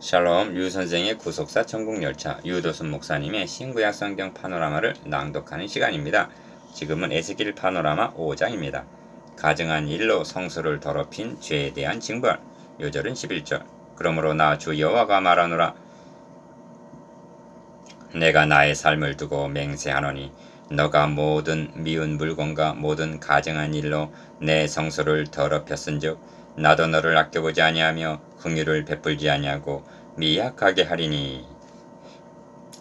샬롬 류선생의 구속사 천국열차 유도순 목사님의 신구약 성경 파노라마를 낭독하는 시간입니다. 지금은 에스겔 파노라마 5장입니다. 가증한 일로 성소를 더럽힌 죄에 대한 징벌. 요절은 11절. 그러므로 나 주 여호와가 말하노라. 내가 나의 삶을 두고 맹세하노니 너가 모든 미운 물건과 모든 가증한 일로 내 성소를 더럽혔은즉 나도 너를 아껴보지 아니하며 긍휼을 베풀지 아니하고 미약하게 하리니.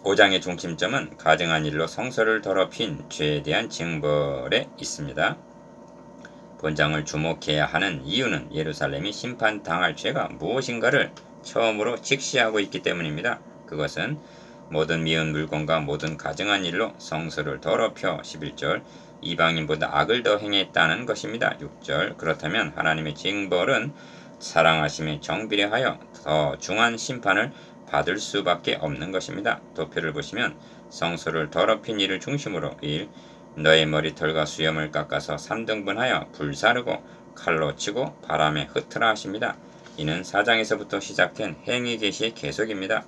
5장의 중심점은 가증한 일로 성소를 더럽힌 죄에 대한 징벌에 있습니다. 본장을 주목해야 하는 이유는 예루살렘이 심판당할 죄가 무엇인가를 처음으로 직시하고 있기 때문입니다. 그것은 모든 미운 물건과 모든 가증한 일로 성소를 더럽혀 11절 이방인보다 악을 더 행했다는 것입니다. 6절 그렇다면 하나님의 징벌은 사랑하심에 정비례하여 더 중한 심판을 받을 수밖에 없는 것입니다. 도표를 보시면 성소를 더럽힌 일을 중심으로 1. 너의 머리털과 수염을 깎아서 3등분하여 불사르고 칼로 치고 바람에 흩으라 하십니다. 이는 4장에서부터 시작된 행위 계시의 계속입니다.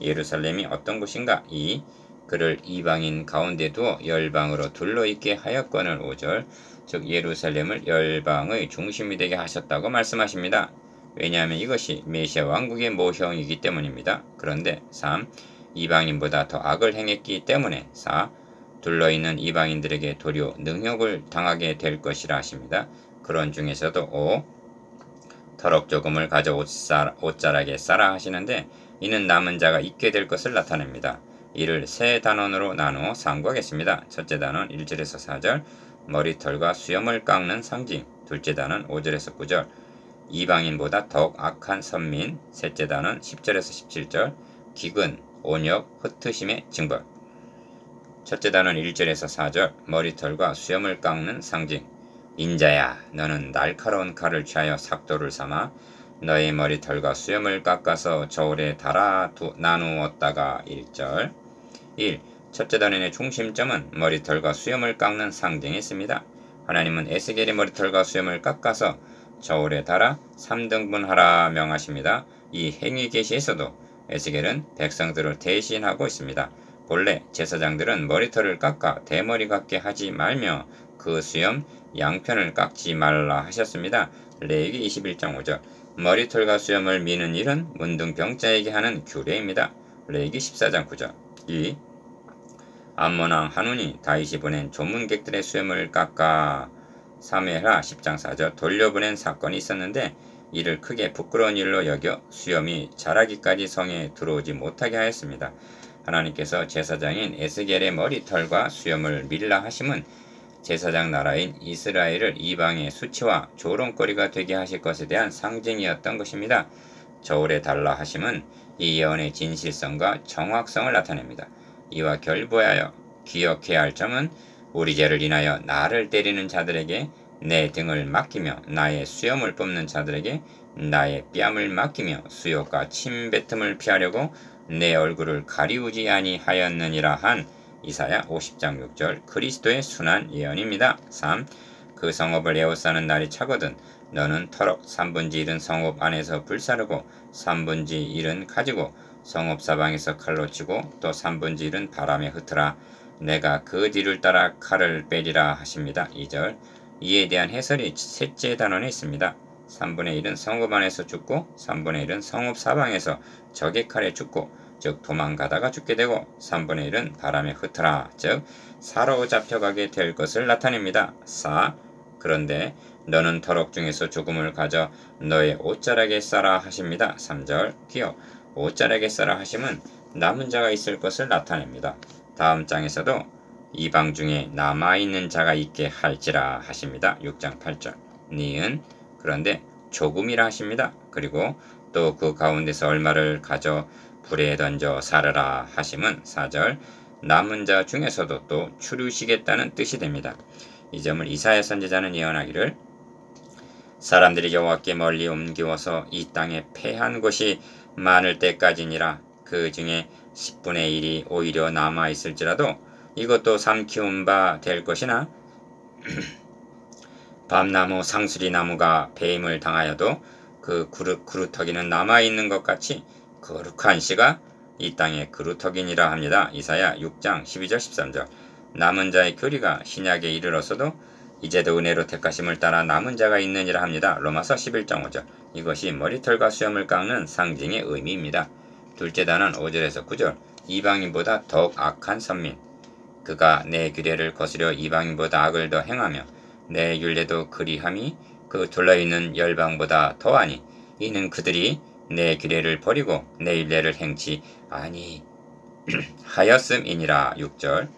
예루살렘이 어떤 곳인가? 2. 그를 이방인 가운데 두어 열방으로 둘러있게 하였거늘. 5절 즉 예루살렘을 열방의 중심이 되게 하셨다고 말씀하십니다. 왜냐하면 이것이 메시아 왕국의 모형이기 때문입니다. 그런데 3. 이방인보다 더 악을 행했기 때문에 4. 둘러있는 이방인들에게 도리어 능욕을 당하게 될 것이라 하십니다. 그런 중에서도 5. 터럭 조금을 가져 옷자락에 싸라 하시는데 이는 남은 자가 있게 될 것을 나타냅니다. 이를 세 단원으로 나누어 상고하겠습니다. 첫째 단원 1절에서 4절 머리털과 수염을 깎는 상징. 둘째 단원 5절에서 9절 이방인보다 더욱 악한 선민. 셋째 단원 10절에서 17절 기근, 온역, 흩으심의 징벌. 첫째 단원 1절에서 4절 머리털과 수염을 깎는 상징. 인자야 너는 날카로운 칼을 취하여 삭도를 삼아 너의 머리털과 수염을 깎아서 저울에 달아 나누었다가. 1절 1. 첫째 단원의 중심점은 머리털과 수염을 깎는 상징에 있습니다. 하나님은 에스겔의 머리털과 수염을 깎아서 저울에 달아 3등분하라 명하십니다. 이 행위 계시에서도 에스겔은 백성들을 대신하고 있습니다. 본래 제사장들은 머리털을 깎아 대머리 같게 하지 말며 그 수염 양편을 깎지 말라 하셨습니다. 레위기 21장 5절 머리털과 수염을 미는 일은 문둥병자에게 하는 규례입니다. 레위기 14장 9절 2. 암몬왕 한운이 다윗이 보낸 조문객들의 수염을 깎아 사무엘하 10장 4절 돌려보낸 사건이 있었는데 이를 크게 부끄러운 일로 여겨 수염이 자라기까지 성에 들어오지 못하게 하였습니다. 하나님께서 제사장인 에스겔의 머리털과 수염을 밀라 하심은 제사장 나라인 이스라엘을 이방의 수치와 조롱거리가 되게 하실 것에 대한 상징이었던 것입니다. 저울에 달라 하심은 이 예언의 진실성과 정확성을 나타냅니다. 이와 결부하여 기억해야 할 점은 우리 죄를 인하여 나를 때리는 자들에게 내 등을 맡기며 나의 수염을 뽑는 자들에게 나의 뺨을 맡기며 수욕과 침뱉음을 피하려고 내 얼굴을 가리우지 아니하였느니라 한 이사야 50장 6절 그리스도의 순한 예언입니다. 3. 그 성읍을 에워싸는 날이 차거든 너는 터럭 3분지 1은 성읍 안에서 불사르고 3분지 1은 가지고 성읍 사방에서 칼로 치고 또 3분지 1은 바람에 흩으라. 내가 그 뒤를 따라 칼을 빼리라 하십니다. 2절 이에 대한 해설이 셋째 단원에 있습니다. 3분의 1은 성읍 안에서 죽고 3분의 1은 성읍 사방에서 적의 칼에 죽고 즉 도망가다가 죽게 되고 3분의 1은 바람에 흩으라 즉 사로잡혀가게 될 것을 나타냅니다. 4. 그런데 너는 터럭 중에서 조금을 가져 너의 옷자락에 싸라 하십니다. 3절 기억 옷자락에 싸라 하심은 남은 자가 있을 것을 나타냅니다. 다음 장에서도 이방 중에 남아있는 자가 있게 할지라 하십니다. 6장 8절 니은 그런데 조금이라 하십니다. 그리고 또 그 가운데서 얼마를 가져 불에 던져 사르라 하심은 4절 남은 자 중에서도 또 추루시겠다는 뜻이 됩니다. 이 점을 이사야 선지자는 예언하기를 사람들이 여호와께 멀리 옮기워서 이 땅에 패한 곳이 많을 때까지니라. 그 중에 10분의 1이 오히려 남아있을지라도 이것도 삼키운 바 될 것이나 밤나무 상수리 나무가 배임을 당하여도 그 그루터기는 남아있는 것 같이 거룩한 씨가 이 땅의 그루터기니라 합니다. 이사야 6장 12절 13절. 남은 자의 교리가 신약에 이르렀어도 이제도 은혜로 택하심을 따라 남은 자가 있느니라 합니다. 로마서 11장 5절. 이것이 머리털과 수염을 깎는 상징의 의미입니다. 둘째 단은 5절에서 9절. 이방인보다 더욱 악한 선민. 그가 내 규례를 거스려 이방인보다 악을 더 행하며 내 율례도 그리함이 그 둘러있는 열방보다 더하니 이는 그들이 내 규례를 버리고 내 율례를 행치 아니 하였음이니라. 6절.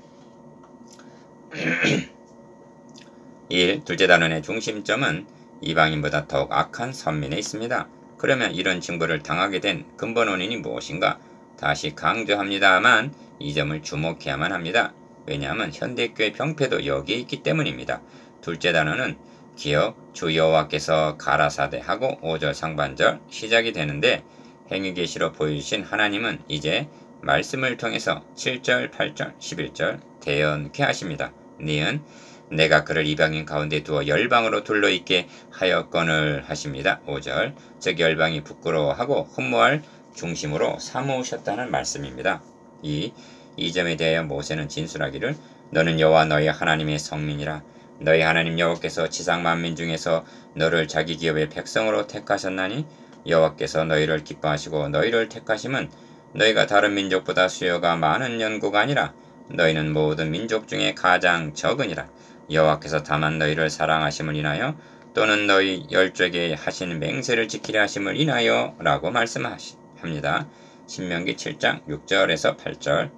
1. 둘째 단원의 중심점은 이방인보다 더욱 악한 선민에 있습니다. 그러면 이런 징벌을 당하게 된 근본 원인이 무엇인가? 다시 강조합니다만 이 점을 주목해야만 합니다. 왜냐하면 현대교회 병폐도 여기에 있기 때문입니다. 둘째 단어는 기어 주 여호와께서 가라사대하고 5절 상반절 시작이 되는데 행위계시로 보여주신 하나님은 이제 말씀을 통해서 7절, 8절, 11절 대언케 하십니다. 니은 내가 그를 이방인 가운데 두어 열방으로 둘러있게 하였거늘 하십니다. 5절 즉 열방이 부끄러워하고 흠모할 중심으로 삼으셨다는 말씀입니다. 이 점에 대하여 모세는 진술하기를 너는 여호와 너희 하나님의 성민이라 너희 하나님 여호와께서 지상 만민 중에서 너를 자기 기업의 백성으로 택하셨나니 여호와께서 너희를 기뻐하시고 너희를 택하심은 너희가 다른 민족보다 수요가 많은 연고가 아니라 너희는 모든 민족 중에 가장 적으니라. 여호와께서 다만 너희를 사랑하심을 인하여 또는 너희 열조에게 하신 맹세를 지키려 하심을 인하여 라고 말씀합니다. 신명기 7장 6절에서 8절.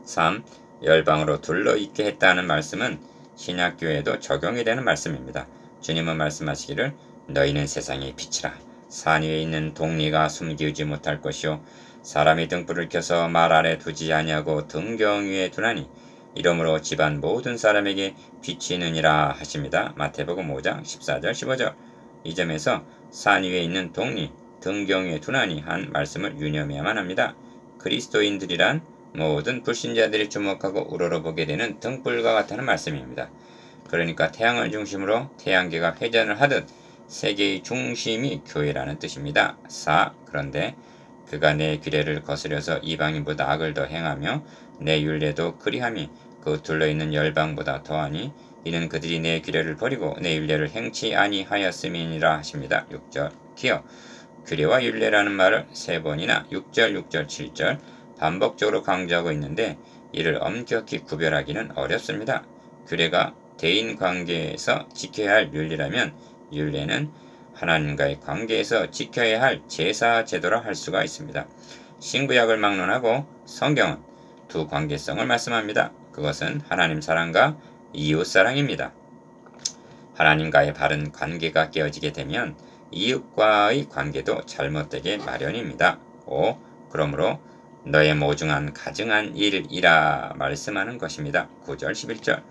3. 열방으로 둘러있게 했다는 말씀은 신약교회에도 적용이 되는 말씀입니다. 주님은 말씀하시기를 너희는 세상의 빛이라. 산 위에 있는 동리가 숨기지 못할 것이요 사람이 등불을 켜서 말 아래 두지 아니하고 등경 위에 두나니 이러므로 집안 모든 사람에게 비치느니라 하십니다. 마태복음 5장 14절 15절. 이 점에서 산 위에 있는 동리, 등경 위에 두나니 한 말씀을 유념해야만 합니다. 그리스도인들이란 모든 불신자들이 주목하고 우러러보게 되는 등불과 같다는 말씀입니다. 그러니까 태양을 중심으로 태양계가 회전을 하듯 세계의 중심이 교회라는 뜻입니다. 4. 그런데 그가 내 규례를 거스려서 이방인보다 악을 더 행하며 내 율례도 그리함이 그 둘러있는 열방보다 더하니 이는 그들이 내 규례를 버리고 내 율례를 행치 아니하였음이니라 하십니다. 6절. 기어 규례와 율례라는 말을 3번이나 6절, 6절, 7절 반복적으로 강조하고 있는데 이를 엄격히 구별하기는 어렵습니다. 규례가 대인관계에서 지켜야 할 윤리라면 율례는 하나님과의 관계에서 지켜야 할 제사 제도라 할 수가 있습니다. 신구약을 막론하고 성경은 두 관계성을 말씀합니다. 그것은 하나님 사랑과 이웃 사랑입니다. 하나님과의 바른 관계가 깨어지게 되면 이웃과의 관계도 잘못되게 마련입니다. 5. 그러므로 너의 모중한 가증한 일이라 말씀하는 것입니다. 9절 11절.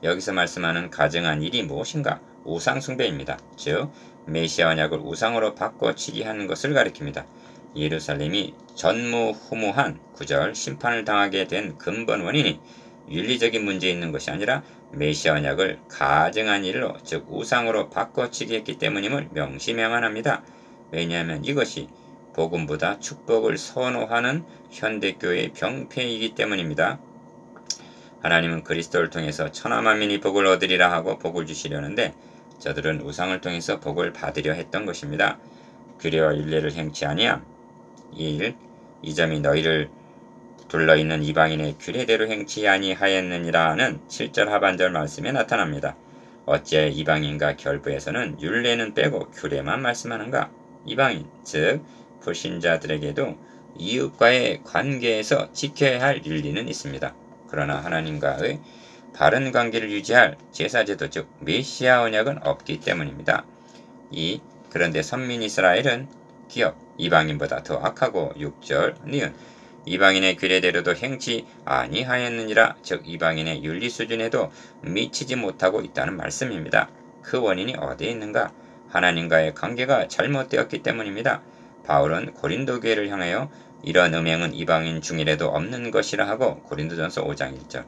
여기서 말씀하는 가증한 일이 무엇인가? 우상숭배입니다. 즉 메시아 언약을 우상으로 바꿔치기 하는 것을 가리킵니다. 예루살렘이 전무후무한 9절 심판을 당하게 된 근본 원인이 윤리적인 문제에 있는 것이 아니라 메시아 언약을 가증한 일로 즉 우상으로 바꿔치기 했기 때문임을 명심해야만 합니다. 왜냐하면 이것이 복음보다 축복을 선호하는 현대교회의 병폐이기 때문입니다. 하나님은 그리스도를 통해서 천하만민이 복을 얻으리라 하고 복을 주시려는데 저들은 우상을 통해서 복을 받으려 했던 것입니다. 규례와 율례를 행치 아니함. 1. 이 점이 너희를 둘러있는 이방인의 규례대로 행치 아니하였느니라는 7절 하반절 말씀에 나타납니다. 어찌하여 이방인과 결부에서는 율례는 빼고 규례만 말씀하는가? 이방인, 즉 불신자들에게도 이웃과의 관계에서 지켜야 할 윤리는 있습니다. 그러나 하나님과의 바른 관계를 유지할 제사제도 즉 메시아 언약은 없기 때문입니다. 2. 그런데 선민 이스라엘은 기업 이방인보다 더 악하고 6절 니은 이방인의 규례대로도 행치 아니하였느니라 즉 이방인의 윤리 수준에도 미치지 못하고 있다는 말씀입니다. 그 원인이 어디에 있는가? 하나님과의 관계가 잘못되었기 때문입니다. 바울은 고린도 교회를 향하여 이런 음행은 이방인 중이라도 없는 것이라 하고 고린도전서 5장 1절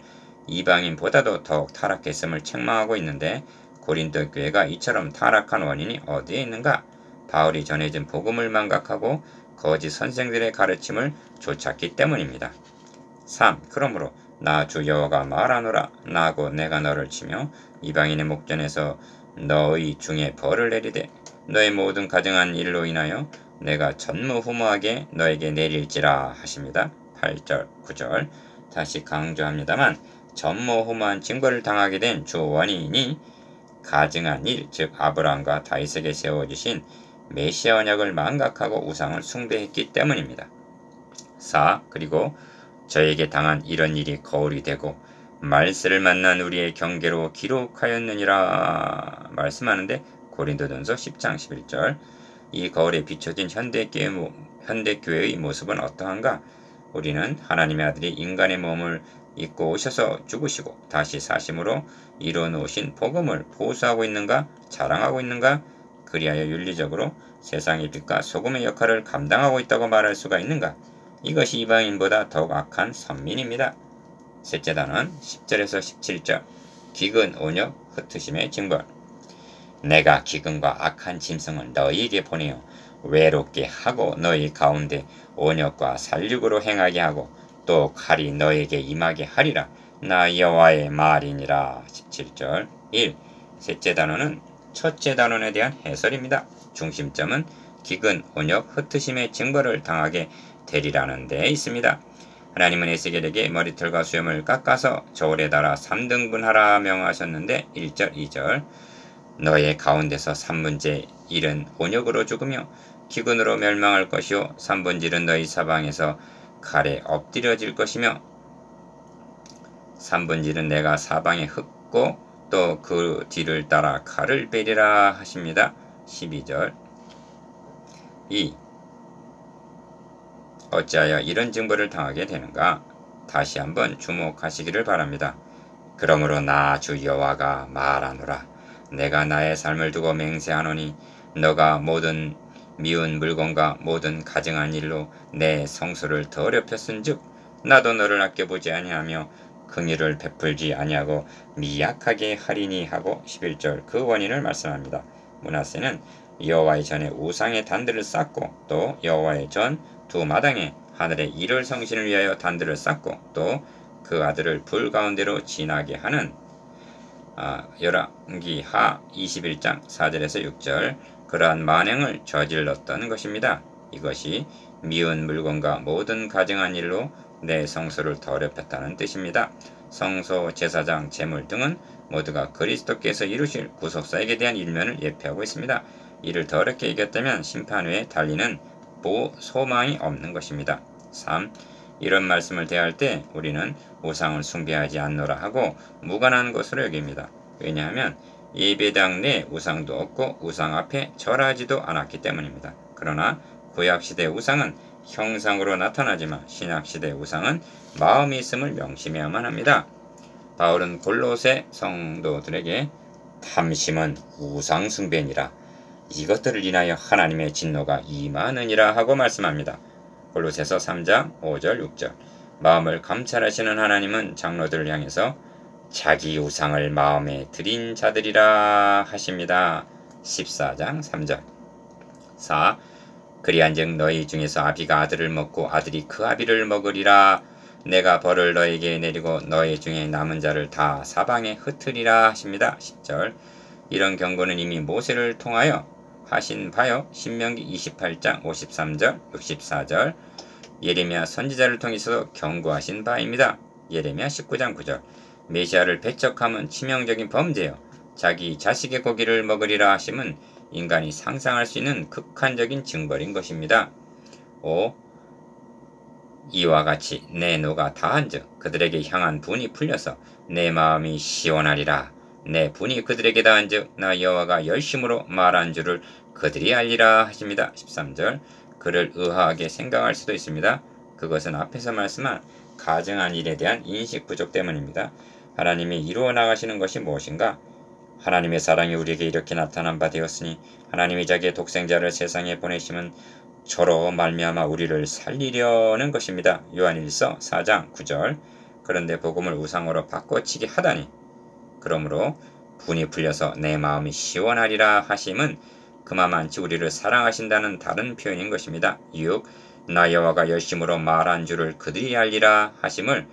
이방인보다도 더욱 타락했음을 책망하고 있는데 고린도 교회가 이처럼 타락한 원인이 어디에 있는가? 바울이 전해진 복음을 망각하고 거짓 선생들의 가르침을 쫓았기 때문입니다. 3. 그러므로 나 주 여호와가 말하노라. 나하고 내가 너를 치며 이방인의 목전에서 너의 중에 벌을 내리되 너의 모든 가증한 일로 인하여 내가 전무후무하게 너에게 내릴지라 하십니다. 8절 9절 다시 강조합니다만 전무후무한 징벌을 당하게 된 주 원인이 가증한 일, 즉 아브라함과 다윗에게 세워주신 메시아 언약을 망각하고 우상을 숭배했기 때문입니다. 4. 그리고 저에게 당한 이런 일이 거울이 되고 말세를 만난 우리의 경계로 기록하였느니라 말씀하는데 고린도전서 10장 11절 이 거울에 비춰진 현대교회의 모습은 어떠한가? 우리는 하나님의 아들이 인간의 몸을 입고 오셔서 죽으시고 다시 사심으로 이뤄놓으신 복음을 보수하고 있는가? 자랑하고 있는가? 그리하여 윤리적으로 세상의 빛과 소금의 역할을 감당하고 있다고 말할 수가 있는가? 이것이 이방인보다 더욱 악한 선민입니다. 셋째 단원 10절에서 17절 기근, 온역, 흩으심의 징벌 내가 기근과 악한 짐승을 너희에게 보내어 외롭게 하고 너희 가운데 온역과 살육으로 행하게 하고 또 칼이 너희에게 임하게 하리라. 나 여호와의 말이니라. 17절 1. 셋째 단원은 첫째 단원에 대한 해설입니다. 중심점은 기근, 온역, 흩으심의 징벌을 당하게 되리라는 데 있습니다. 하나님은 에스겔에게 머리털과 수염을 깎아서 저울에 달아 3등분하라 명하셨는데 1절 2절 너의 가운데서 3분의 1은 온역으로 죽으며 기근으로 멸망할 것이요 3분의 1은 너희 사방에서 칼에 엎드려질 것이며 3분의 1은 내가 사방에 흩고 또 그 뒤를 따라 칼을 베리라 하십니다. 12절 2. 어찌하여 이런 징벌을 당하게 되는가? 다시 한번 주목하시기를 바랍니다. 그러므로 나 주 여호와가 말하노라. 내가 나의 삶을 두고 맹세하노니 너가 모든 미운 물건과 모든 가증한 일로 내 성소를 더럽혔은즉 나도 너를 아껴보지 아니하며 긍휼을 베풀지 아니하고 미약하게 하리니 하고 11절 그 원인을 말씀합니다. 므낫세는 여호와의 전에 우상의 단들을 쌓고 또 여호와의 전 두 마당에 하늘의 일월 성신을 위하여 단들을 쌓고 또 그 아들을 불 가운데로 지나게 하는 열왕기하 21장 4절에서 6절 그러한 만행을 저질렀던 것입니다. 이것이 미운 물건과 모든 가증한 일로 내 성소를 더럽혔다는 뜻입니다. 성소, 제사장, 제물 등은 모두가 그리스도께서 이루실 구속사에게 대한 일면을 예표하고 있습니다. 이를 더럽게 이겼다면 심판 후에 달리는 소망이 없는 것입니다. 3. 이런 말씀을 대할 때 우리는 우상을 숭배하지 않노라 하고 무관한 것으로 여깁니다. 왜냐하면 예배당 내 우상도 없고 우상 앞에 절하지도 않았기 때문입니다. 그러나 구약시대 우상은 형상으로 나타나지만 신약시대 우상은 마음이 있음을 명심해야만 합니다. 바울은 골로새 성도들에게 탐심은 우상 숭배니라. 이것들을 인하여 하나님의 진노가 임하느니라 하고 말씀합니다. 골로새서 3장 5절 6절 마음을 감찰하시는 하나님은 장로들을 향해서 자기 우상을 마음에 들인 자들이라 하십니다. 14장 3절 4. 그리한즉 너희 중에서 아비가 아들을 먹고 아들이 그 아비를 먹으리라. 내가 벌을 너에게 내리고 너희 중에 남은 자를 다 사방에 흩으리라 하십니다. 10절 이런 경고는 이미 모세를 통하여 하신 바요. 신명기 28장 53절 64절 예레미야 선지자를 통해서 경고하신 바입니다. 예레미야 19장 9절 메시아를 배척함은 치명적인 범죄요 자기 자식의 고기를 먹으리라 하심은 인간이 상상할 수 있는 극한적인 징벌인 것입니다. 5. 이와 같이 내 노가 다한즉 그들에게 향한 분이 풀려서 내 마음이 시원하리라. 내 분이 그들에게 다한즉 나 여호와가 열심으로 말한 줄을 그들이 알리라 하십니다. 13절 그를 의아하게 생각할 수도 있습니다. 그것은 앞에서 말씀한 가증한 일에 대한 인식 부족 때문입니다. 하나님이 이루어 나가시는 것이 무엇인가? 하나님의 사랑이 우리에게 이렇게 나타난 바 되었으니 하나님이 자기의 독생자를 세상에 보내심은 저로 말미암아 우리를 살리려는 것입니다. 요한일서 4장 9절 그런데 복음을 우상으로 바꿔치기 하다니 그러므로 분이 풀려서 내 마음이 시원하리라 하심은 그만치 우리를 사랑하신다는 다른 표현인 것입니다. 6. 나 여호와가 열심으로 말한 줄을 그들이 알리라 하심을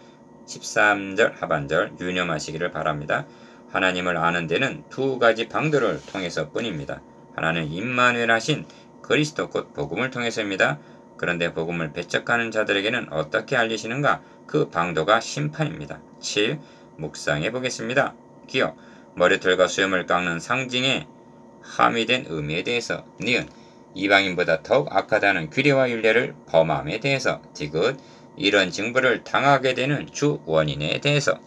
13절 하반절 유념하시기를 바랍니다. 하나님을 아는 데는 두 가지 방도를 통해서 뿐입니다. 하나는 임마누엘 하신 그리스도 곧 복음을 통해서입니다. 그런데 복음을 배척하는 자들에게는 어떻게 알리시는가? 그 방도가 심판입니다. 7. 묵상해 보겠습니다. 기억, 머리털과 수염을 깎는 상징에 함유된 의미에 대해서. 니은, 이방인보다 더욱 악하다는 규례와 율례를 범함에 대해서. 디귿, 이런 징벌을 당하게 되는 주 원인에 대해서.